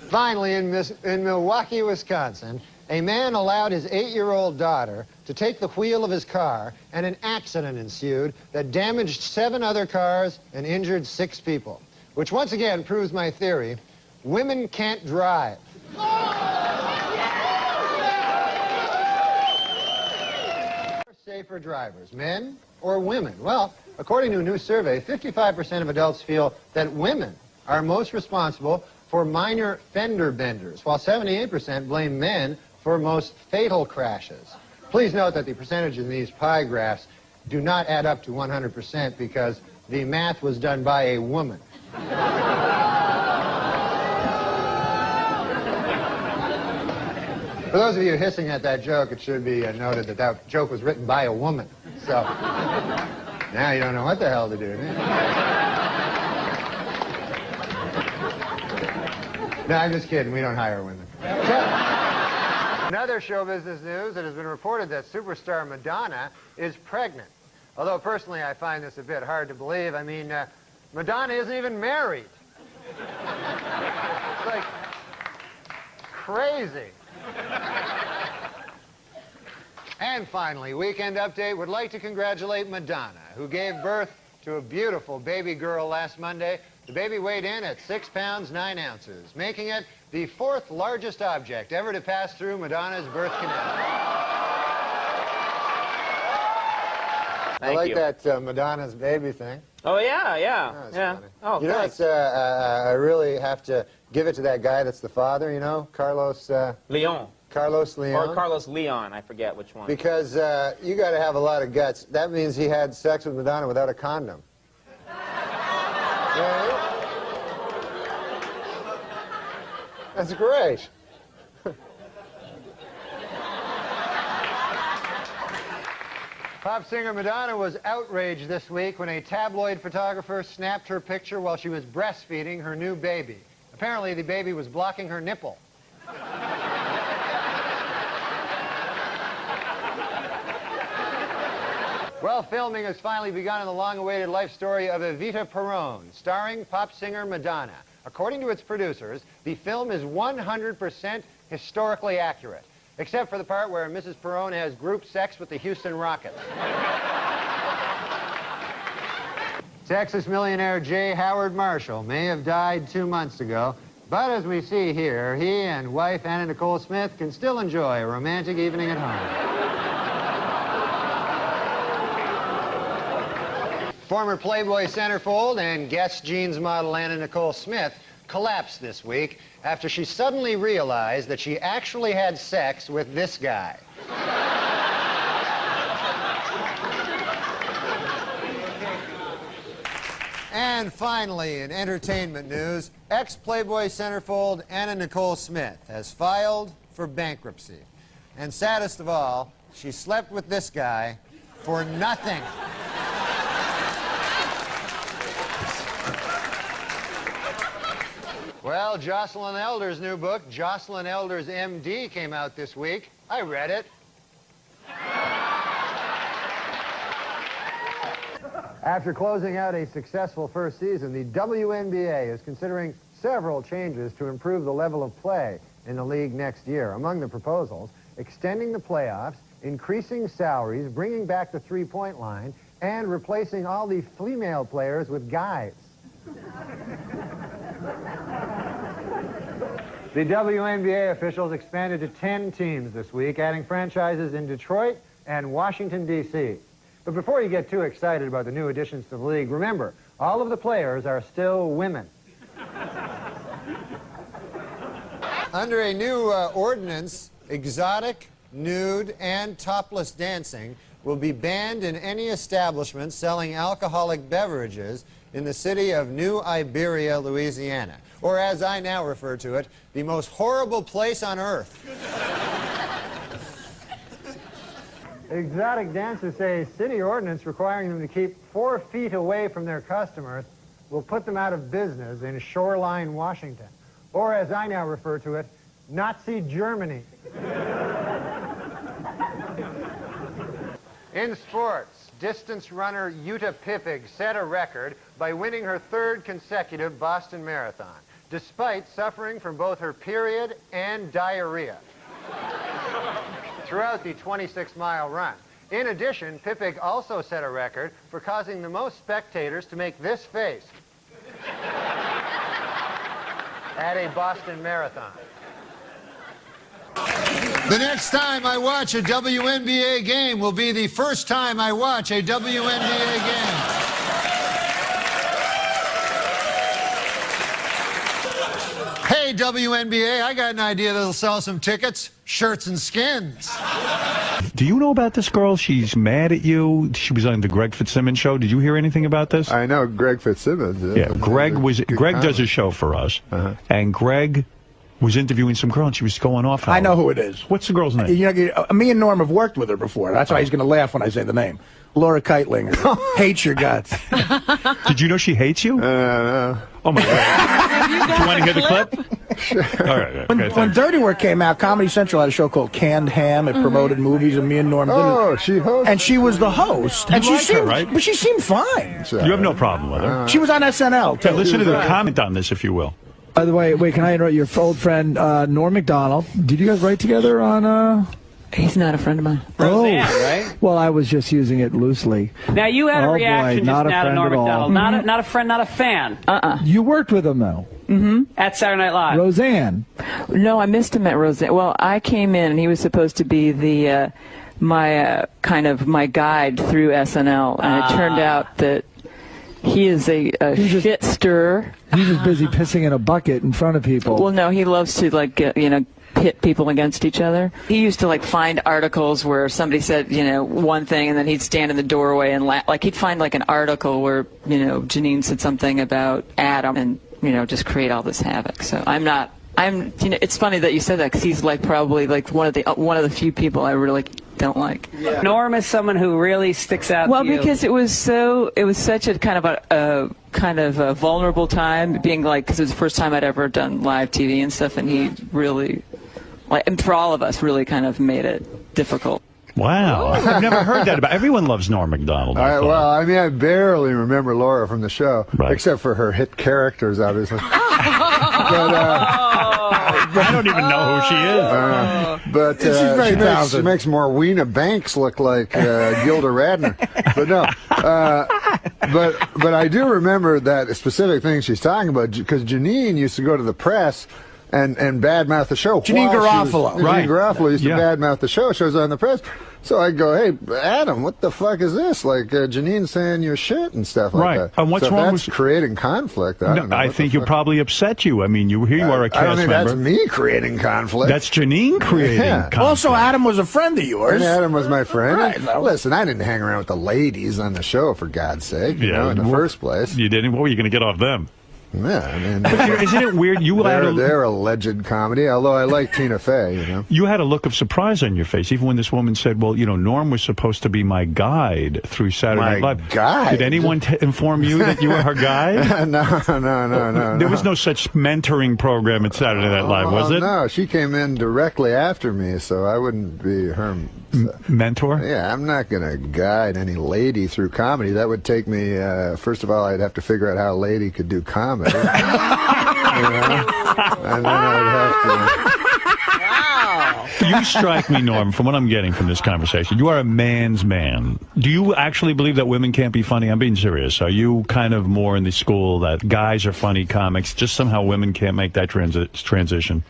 Finally, in Milwaukee, Wisconsin, a man allowed his 8-year-old daughter to take the wheel of his car, and an accident ensued that damaged 7 other cars and injured 6 people, which once again proves my theory: women can't drive. Safer drivers, men or women? Well, according to a new survey, 55% of adults feel that women are most responsible for minor fender benders, while 78% blame men for most fatal crashes. Please note that the percentages in these pie graphs do not add up to 100% because the math was done by a woman. For those of you hissing at that joke, it should be noted that that joke was written by a woman. So now you don't know what the hell to do. No, I'm just kidding. We don't hire women. Another show business news, it has been reported that superstar Madonna is pregnant. Although personally I find this a bit hard to believe. I mean, Madonna isn't even married. It's like crazy. And finally, Weekend Update would like to congratulate Madonna, who gave birth to a beautiful baby girl last Monday. The baby weighed in at 6 pounds, 9 ounces, making it the 4th largest object ever to pass through Madonna's birth canal. I like that Madonna's baby thing. Oh, yeah, yeah. Oh, yeah. funny. Oh, you know, thanks. I really have to give it to that guy that's the father, you know, Carlos... Leon. Carlos Leon? Or Carlos Leon, I forget which one. Because you got to have a lot of guts. That means he had sex with Madonna without a condom. Yeah. That's great. Pop singer Madonna was outraged this week when a tabloid photographer snapped her picture while she was breastfeeding her new baby. Apparently, the baby was blocking her nipple. Well, filming has finally begun in the long-awaited life story of Evita Peron, starring pop singer Madonna. According to its producers, the film is 100% historically accurate, except for the part where Mrs. Peron has group sex with the Houston Rockets. Texas millionaire J. Howard Marshall may have died 2 months ago, but as we see here, he and wife Anna Nicole Smith can still enjoy a romantic evening at home. Former Playboy centerfold and Guess Jeans model Anna Nicole Smith collapsed this week after she suddenly realized that she actually had sex with this guy. And finally, in entertainment news, ex-Playboy centerfold Anna Nicole Smith has filed for bankruptcy. And saddest of all, she slept with this guy for nothing. Well, Jocelyn Elder's new book, Jocelyn Elder's MD, came out this week. I read it. After closing out a successful first season, the WNBA is considering several changes to improve the level of play in the league next year. Among the proposals, extending the playoffs, increasing salaries, bringing back the three-point line, and replacing all the female players with guys. The WNBA officials expanded to 10 teams this week, adding franchises in Detroit and Washington, D.C. But before you get too excited about the new additions to the league, remember, all of the players are still women. Under a new ordinance, exotic, nude, and topless dancing will be banned in any establishment selling alcoholic beverages in the city of New Iberia, Louisiana, or as I now refer to it, the most horrible place on earth. Exotic dancers say a city ordinance requiring them to keep 4 feet away from their customers will put them out of business in Shoreline, Washington, or as I now refer to it, Nazi Germany. In sports, distance runner Jutta Pippig set a record by winning her 3rd consecutive Boston Marathon. despite suffering from both her period and diarrhea throughout the 26-mile run. In addition, Pippig also set a record for causing the most spectators to make this face at a Boston Marathon. The next time I watch a WNBA game will be the first time I watch a WNBA game. Hey, WNBA, I got an idea that'll sell some tickets. Shirts and skins. Do you know about this girl? She's mad at you. She was on the Greg Fitzsimmons show. Did you hear anything about this? I know Greg Fitzsimmons. Yeah, Greg does a show for us, and Greg was interviewing some girl, and she was going off. I know who it is. What's the girl's name? You know, me and Norm have worked with her before. That's why he's going to laugh when I say the name. Laura Keitlinger. Hates your guts. Did you know she hates you? No. Oh, my God. Do you want to hear the clip? Sure. All right. When Dirty Work came out, Comedy Central had a show called Canned Ham. It promoted movies, and me and Norm did it. Oh, she hosted. And she was the host. And You like her, right? But she seemed fine. You have no problem with her. She was on SNL, too. Okay, listen to the comment on this, if you will. By the way, wait, can I interrupt your old friend, Norm Macdonald? Did you guys write together on, He's not a friend of mine. Roseanne, right? Well, I was just using it loosely. Now, you had a reaction not just a now to friend Norm at all. Macdonald. Not a friend, not a fan. You worked with him, though. At Saturday Night Live. Roseanne. No, I missed him at Roseanne. Well, I came in, and he was supposed to be the my guide through SNL, and it turned out that he is a shit stirrer. He was busy pissing in a bucket in front of people. Well, no, he loves to pit people against each other. He used to find articles where somebody said one thing, and then he'd stand in the doorway and laugh. He'd find an article where Janine said something about Adam, and just create all this havoc. So it's funny that you said that, because he's probably one of the few people I really don't like. Yeah. Norm is someone who really sticks out. Well, to you. because it was such a kind of a vulnerable time, being because it was the first time I'd ever done live TV and stuff, and he really, and for all of us, really kind of made it difficult. Wow, I've never heard that about. Everyone loves Norm Macdonald. I barely remember Laura from the show, right, except for her hit characters, obviously. I don't even know who she is. But she's very talented. She makes Morweena Banks look like Gilda Radner. But no. But I do remember that specific thing she's talking about, because Janine used to go to the press and badmouth the show. Janine Garofalo. Janine Garofalo used to badmouth the show. Shows on the press. So I go, hey, Adam, what the fuck is this? Janine's saying your shit and stuff like that. And what's wrong with creating conflict? I think it probably upset you. I mean, here you are a cast member. I don't think that's me creating conflict. That's Janine creating conflict. Also, Adam was a friend of yours. And Adam was my friend. Right. Listen, I didn't hang around with the ladies on the show, for God's sake, in the first place. You didn't? What were you going to get off them? Yeah, I mean, but isn't it weird? They're alleged comedy, although I like Tina Fey, You had a look of surprise on your face, even when this woman said, well, Norm was supposed to be my guide through Saturday Night Live. Guide? Did anyone inform you that you were her guide? No. There was no such mentoring program at Saturday Night Live, was it? No, she came in directly after me, so I wouldn't be her mentor? Yeah, I'm not going to guide any lady through comedy. That would take me, first of all, I'd have to figure out how a lady could do comedy. And then I'd have to... You strike me, Norm, from what I'm getting from this conversation. You are a man's man. Do you actually believe that women can't be funny? I'm being serious. Are you kind of more in the school that guys are funny comics, just somehow women can't make that transition?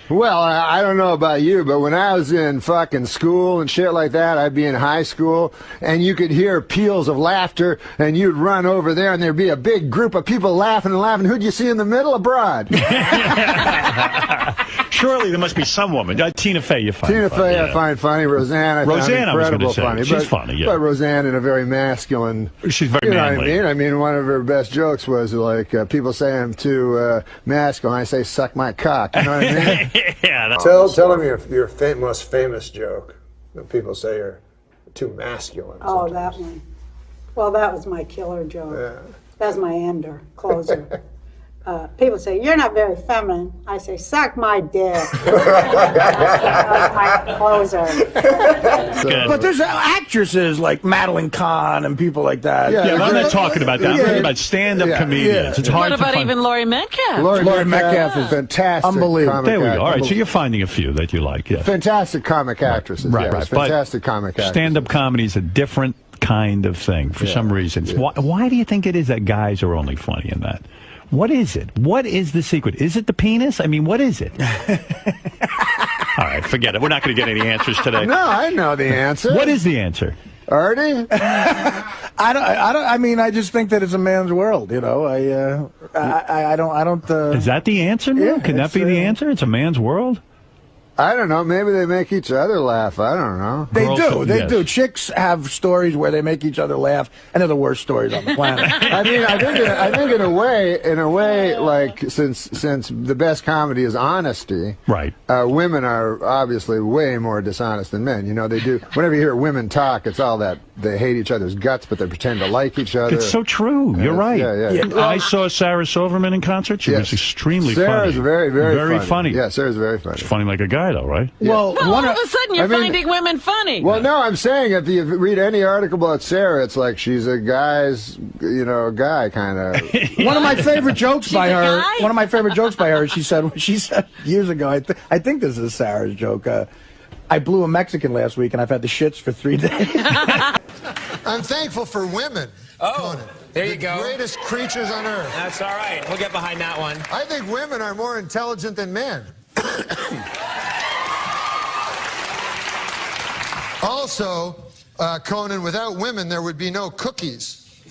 Well, I don't know about you, but when I was in fucking school and shit like that, I'd be in high school, and you could hear peals of laughter, and you'd run over there, and there'd be a big group of people laughing and laughing. Who'd you see in the middle? A broad. Surely there must be some woman. Tina Fey, you find Tina Fey, I find funny. Roseanne, I find incredible funny. She's funny, yeah. But Roseanne in a very masculine... She's very manly. What I mean? One of her best jokes was people say I'm too masculine. I say, suck my cock. You know what I mean? Yeah. Tell them your most famous joke. That people say you're too masculine. Oh, that one. Well, that was my killer joke. Yeah. That's my ender, closer. people say, you're not very feminine. I say, suck my dick. That's my closer. But there's actresses like Madeline Kahn and people like that. Yeah, I'm not talking about that. I'm talking about stand-up comedians. It's hard What to about find. even Laurie Metcalf? Laurie Metcalf is fantastic. Unbelievable. There we go. All right, so you're finding a few that you like. Yeah. Fantastic comic actresses. Right, yes, right. Fantastic comic actresses. Stand-up comedy is a different kind of thing for some reason. Why do you think it is that guys are only funny in that? What is it? What is the secret? Is it the penis? I mean, what is it? All right, forget it. We're not going to get any answers today. No, I know the answer. What is the answer? Artie? I mean, I just think that it's a man's world, you know. I don't. Is that the answer, Neil? Can that be the answer? It's a man's world? I don't know. Maybe they make each other laugh. I don't know. They do. They yes. do. Chicks have stories where they make each other laugh, and they're the worst stories on the planet. I mean, I think in a way, like since the best comedy is honesty, right? Women are obviously way more dishonest than men. You know, they do. Whenever you hear women talk, it's all that they hate each other's guts, but they pretend to like each other. It's so true. You're right. Yeah. I saw Sarah Silverman in concert. She was extremely funny. Sarah's very funny. Yeah, Sarah's very funny. She's funny like a guy, though, right? Well, all of a sudden you're finding women funny. Well, no, I'm saying if you read any article about Sarah, it's like she's a guy kind of. One of my favorite jokes by her. One of my favorite jokes by her. She said years ago. I think this is Sarah's joke. I blew a Mexican last week, and I've had the shits for 3 days. I'm thankful for women. Oh, there you go. The greatest creatures on earth. That's all right. We'll get behind that one. I think women are more intelligent than men. Also, Conan, without women, there would be no cookies.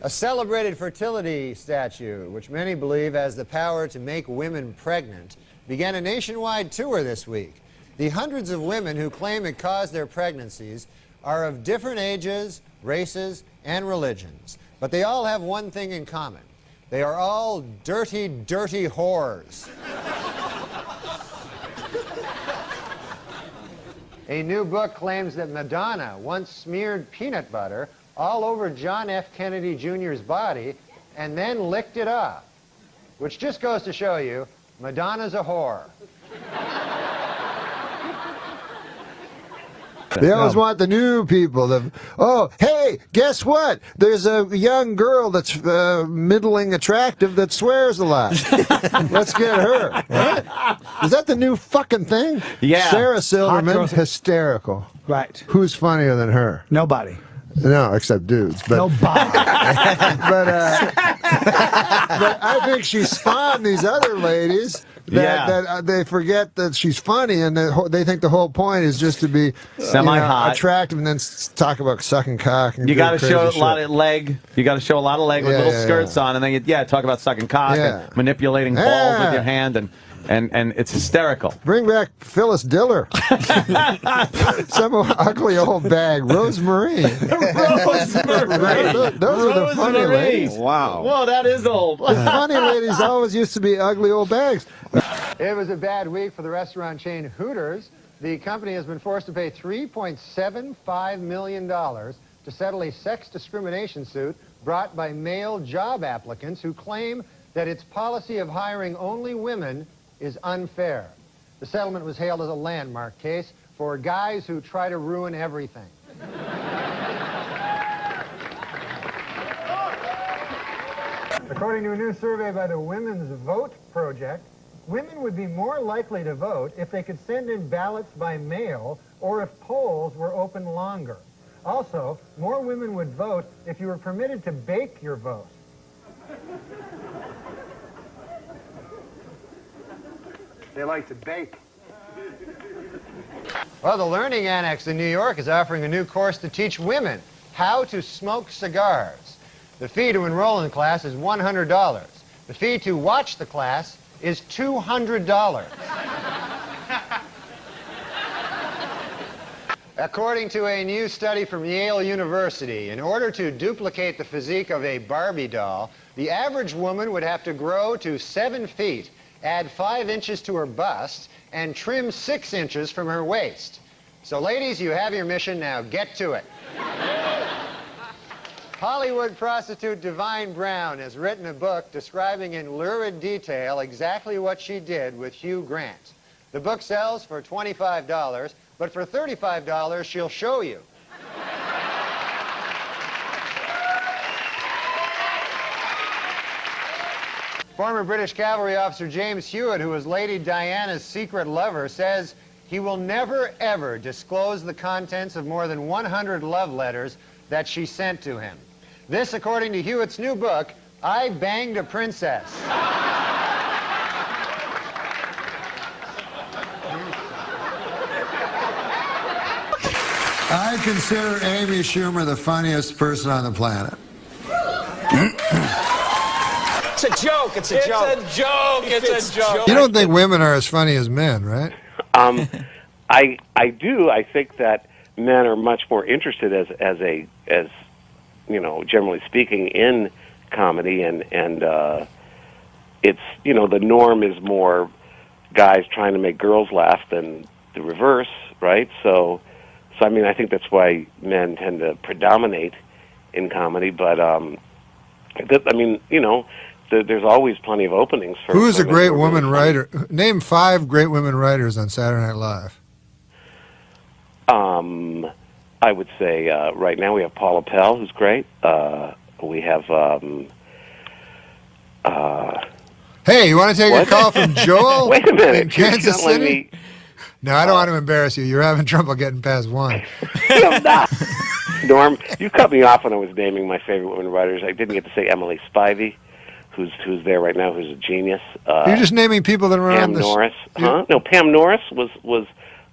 A celebrated fertility statue, which many believe has the power to make women pregnant, began a nationwide tour this week. The hundreds of women who claim it caused their pregnancies are of different ages, races, and religions. But they all have one thing in common. They are all dirty, dirty whores. A new book claims that Madonna once smeared peanut butter all over John F. Kennedy Jr.'s body and then licked it off, which just goes to show you, Madonna's a whore. They always want the new people. Oh, hey, guess what? There's a young girl that's middling attractive that swears a lot. Let's get her. What? Is that the new fucking thing? Yeah. Sarah Silverman, hysterical. Right. Who's funnier than her? Nobody. No, except dudes. But, Nobody. but I think she spawned these other ladies that they forget that she's funny, and they think the whole point is just to be semi-hot, attractive, and then talk about sucking cock. And you got to show a lot of leg. You got to show a lot of leg with little skirts on, and then talk about sucking cock and manipulating balls with your hand, and it's hysterical. Bring back Phyllis Diller. Some ugly old bag. Rosemary. Rosemary. Those are the funny ladies. Wow. Whoa, that is old. The funny ladies always used to be ugly old bags. It was a bad week for the restaurant chain Hooters. The company has been forced to pay $3.75 million to settle a sex discrimination suit brought by male job applicants who claim that its policy of hiring only women is unfair. The settlement was hailed as a landmark case for guys who try to ruin everything. According to a new survey by the Women's Vote Project, women would be more likely to vote if they could send in ballots by mail or if polls were open longer. Also, more women would vote if you were permitted to bake your vote. They like to bake. Well, the Learning Annex in New York is offering a new course to teach women how to smoke cigars. The fee to enroll in the class is $100. The fee to watch the class is $200. According to a new study from Yale University, in order to duplicate the physique of a Barbie doll, the average woman would have to grow to 7 feet, add 5 inches to her bust, and trim 6 inches from her waist. So, ladies, you have your mission. Now get to it. Hollywood prostitute Divine Brown has written a book describing in lurid detail exactly what she did with Hugh Grant. The book sells for $25, but for $35, she'll show you. Former British cavalry officer James Hewitt, who was Lady Diana's secret lover, says he will never, ever disclose the contents of more than 100 love letters that she sent to him. This, according to Hewitt's new book, I Banged a Princess. I consider Amy Schumer the funniest person on the planet. It's a joke. It's a joke. It's a joke. It's a joke. You don't think women are as funny as men, right? I do. I think that men are much more interested as you know, generally speaking, in comedy, and it's, you know, the norm is more guys trying to make girls laugh than the reverse, right? So I mean, I think that's why men tend to predominate in comedy. But I mean, you know, there's always plenty of openings for. Who is a great woman writer? Name 5 great women writers on Saturday Night Live. I would say right now we have Paula Pell, who's great. We have. Hey, you want to take a call from Joel? Wait a minute, in Kansas City? No, I don't want to embarrass you. You're having trouble getting past 1. I'm not. Norm, you cut me off when I was naming my favorite women writers. I didn't get to say Emily Spivey, who's there right now, who's a genius. You're just naming people that are Pam on the Norris. No, Pam Norris was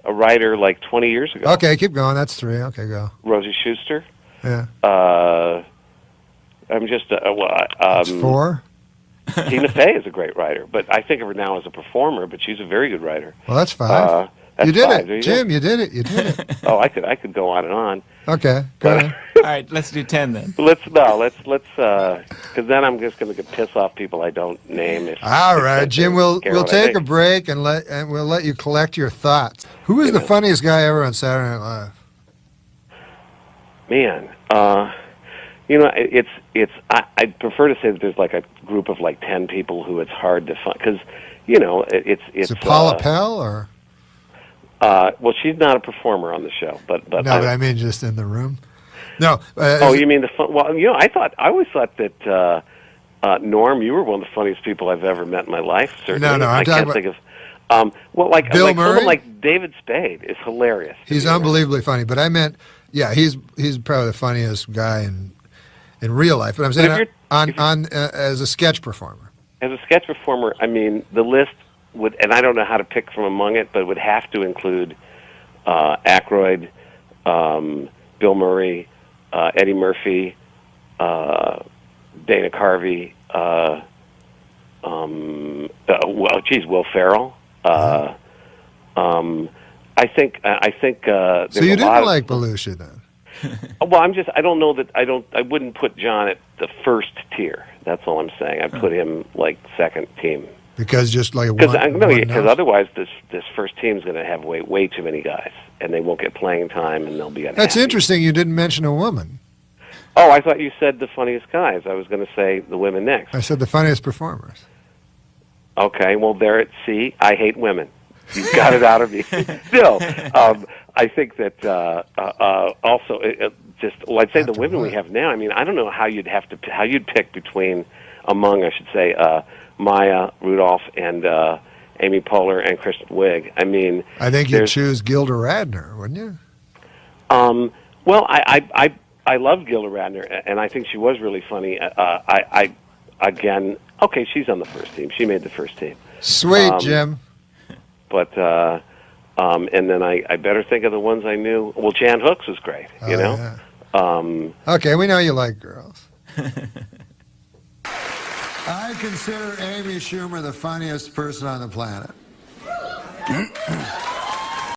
a writer like 20 years ago. Okay, keep going. That's 3. Okay, go. Rosie Schuster. Yeah. I'm just That's 4. Tina Fey is a great writer, but I think of her now as a performer. But she's a very good writer. Well, that's 5. You did 5. it, Jim. You did it. You did it. Oh, I could go on and on. Okay, go ahead. All right, let's do 10 then. Let's because then I'm just going to piss off people I don't name. All right, Jim. We'll take a break and we'll let you collect your thoughts. Who is the funniest guy ever on Saturday Night Live? Man, you know, I prefer to say that there's like a group of like 10 people who it's hard to find, because, you know, it's. Is it Paula Pell or? Well, she's not a performer on the show, but no, but I mean just in the room. No. Oh, you mean the fun? Well, you know, I always thought that Norm, you were one of the funniest people I've ever met in my life. Certainly, No, I can't think of. Well, like Bill Murray? someone like David Spade is hilarious. He's unbelievably funny, but I meant, yeah, he's probably the funniest guy in real life. But I'm saying as a sketch performer. As a sketch performer, I mean, the list would, and I don't know how to pick from among it, but it would have to include Aykroyd, Bill Murray, Eddie Murphy, Dana Carvey, Will Ferrell. I think. So you didn't like Belushi then? Well, I don't know that I wouldn't put John at the first tier. That's all I'm saying. I'd put him like second team. Because just like because otherwise this first team's going to have way too many guys, and they won't get playing time, and they'll be unhappy. That's interesting. You didn't mention a woman. Oh, I thought you said the funniest guys. I was going to say the women next. I said the funniest performers. Okay, well, see, I hate women. You got it out of me. Still, I think that also I'd say the women we have now. I mean, I don't know how you'd pick among I should say Maya Rudolph and Amy Poehler and Kristen Wiig. I mean, I think you'd choose Gilda Radner, wouldn't you? Well, I love Gilda Radner, and I think she was really funny. Okay, she's on the first team. She made the first team. Sweet, Jim. But and then I better think of the ones I knew. Well, Jan Hooks was great. You know. Yeah. Okay, we know you like girls. I consider Amy Schumer the funniest person on the planet.